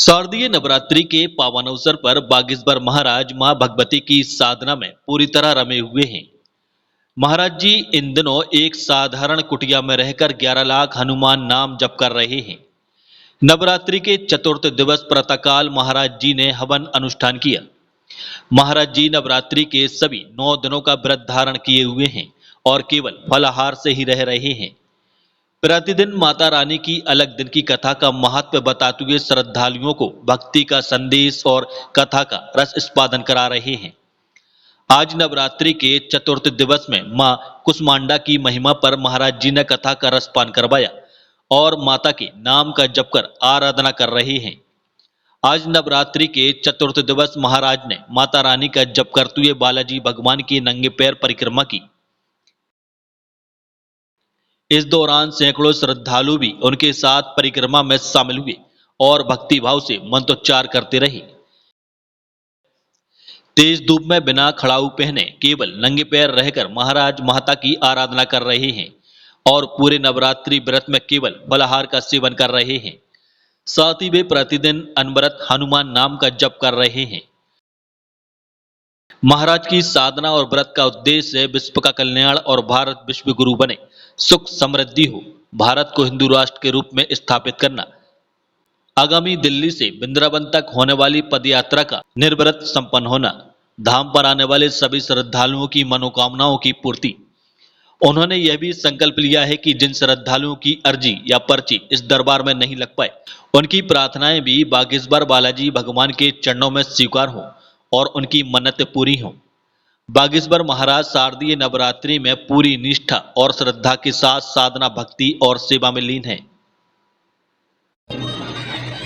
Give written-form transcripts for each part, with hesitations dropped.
शारदीय नवरात्रि के पावन अवसर पर बागेश्वर महाराज मां भगवती की साधना में पूरी तरह रमे हुए हैं। महाराज जी इन दिनों एक साधारण कुटिया में रहकर 11 लाख हनुमान नाम जप कर रहे हैं। नवरात्रि के चतुर्थ दिवस प्रातःकाल महाराज जी ने हवन अनुष्ठान किया। महाराज जी नवरात्रि के सभी 9 दिनों का व्रत धारण किए हुए हैं और केवल फलाहार से ही रह रहे हैं। प्रतिदिन माता रानी की अलग दिन की कथा का महत्व बताते हुए श्रद्धालुओं को भक्ति का संदेश और कथा का रस स्पादन करा रहे हैं। आज नवरात्रि के चतुर्थ दिवस में मां कुष्मांडा की महिमा पर महाराज जी ने कथा का रसपान करवाया और माता के नाम का जप कर आराधना कर रहे हैं। आज नवरात्रि के चतुर्थ दिवस महाराज ने माता रानी का जप करते हुए बालाजी भगवान की नंगे पैर परिक्रमा की। इस दौरान सैकड़ों श्रद्धालु भी उनके साथ परिक्रमा में शामिल हुए और भक्तिभाव से मंत्रोच्चार करते रहे। तेज धूप में बिना खड़ाऊ पहने केवल नंगे पैर रहकर महाराज माता की आराधना कर रहे हैं और पूरे नवरात्रि व्रत में केवल फलाहार का सेवन कर रहे हैं। साथ ही वे प्रतिदिन अनवरत हनुमान नाम का जप कर रहे हैं। महाराज की साधना और व्रत का उद्देश्य है विश्व का कल्याण और भारत विश्व गुरु बने, सुख समृद्धि हो, भारत को हिंदू राष्ट्र के रूप में स्थापित करना। आगामी दिल्ली से वृंदावन तक होने वाली पदयात्रा का निर्विघ्न संपन्न होना, धाम पर आने वाले सभी श्रद्धालुओं की मनोकामनाओं की पूर्ति। उन्होंने यह भी संकल्प लिया है कि जिन श्रद्धालुओं की अर्जी या पर्ची इस दरबार में नहीं लग पाए, उनकी प्रार्थनाएं भी बागेश्वर बालाजी भगवान के चरणों में स्वीकार हों और उनकी मन्नतें पूरी हों। बागेश्वर महाराज शारदीय नवरात्रि में पूरी निष्ठा और श्रद्धा के साथ साधना, भक्ति और सेवा में लीन है।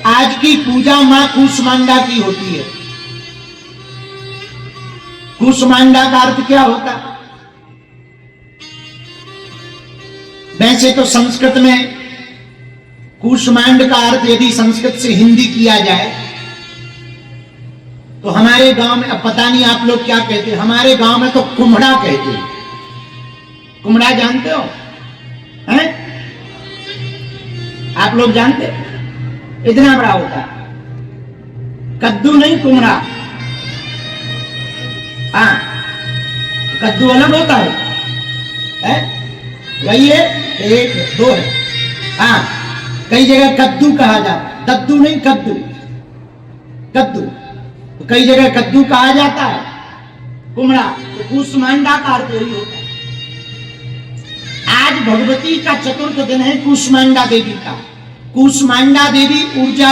आज की पूजा मां कुष्मांडा की होती है। कुष्मांडा का अर्थ क्या होता? वैसे तो संस्कृत में कुष्मांड का अर्थ यदि संस्कृत से हिंदी किया जाए तो हमारे गांव में, अब पता नहीं आप लोग क्या कहते हैं, हमारे गांव में तो कुम्हड़ा कहते हैं। कुम्हड़ा जानते हो? हैं? आप लोग जानते हैं? इतना बड़ा होता है, कद्दू नहीं, कुम्हड़ा। हाँ, कद्दू अलग होता है? वही है, एक दो है। हाँ, कई जगह कद्दू कहा जाता है, दद्दू नहीं, कद्दू। कद्दू कई जगह कद्दू कहा जाता है, कुम्हड़ा। तो कुष्मांडा का अर्थ यही होता है। आज भगवती का चतुर्थ दिन है कुष्मांडा देवी का। कुष्मांडा देवी ऊर्जा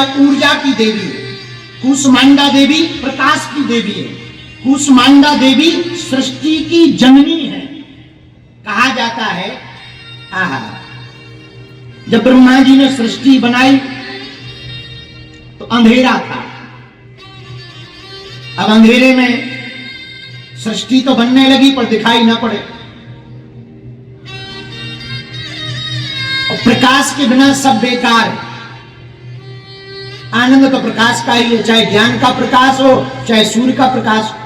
की देवी है। कुष्मांडा देवी प्रकाश की देवी है। कुष्मांडा देवी सृष्टि की जननी है। कहा जाता है जब ब्रह्मा जी ने सृष्टि बनाई तो अंधेरा था। अब अंधेरे में सृष्टि तो बनने लगी पर दिखाई ना पड़े, और प्रकाश के बिना सब बेकार है। आनंद तो प्रकाश का ही है, चाहे ज्ञान का प्रकाश हो, चाहे सूर्य का प्रकाश हो।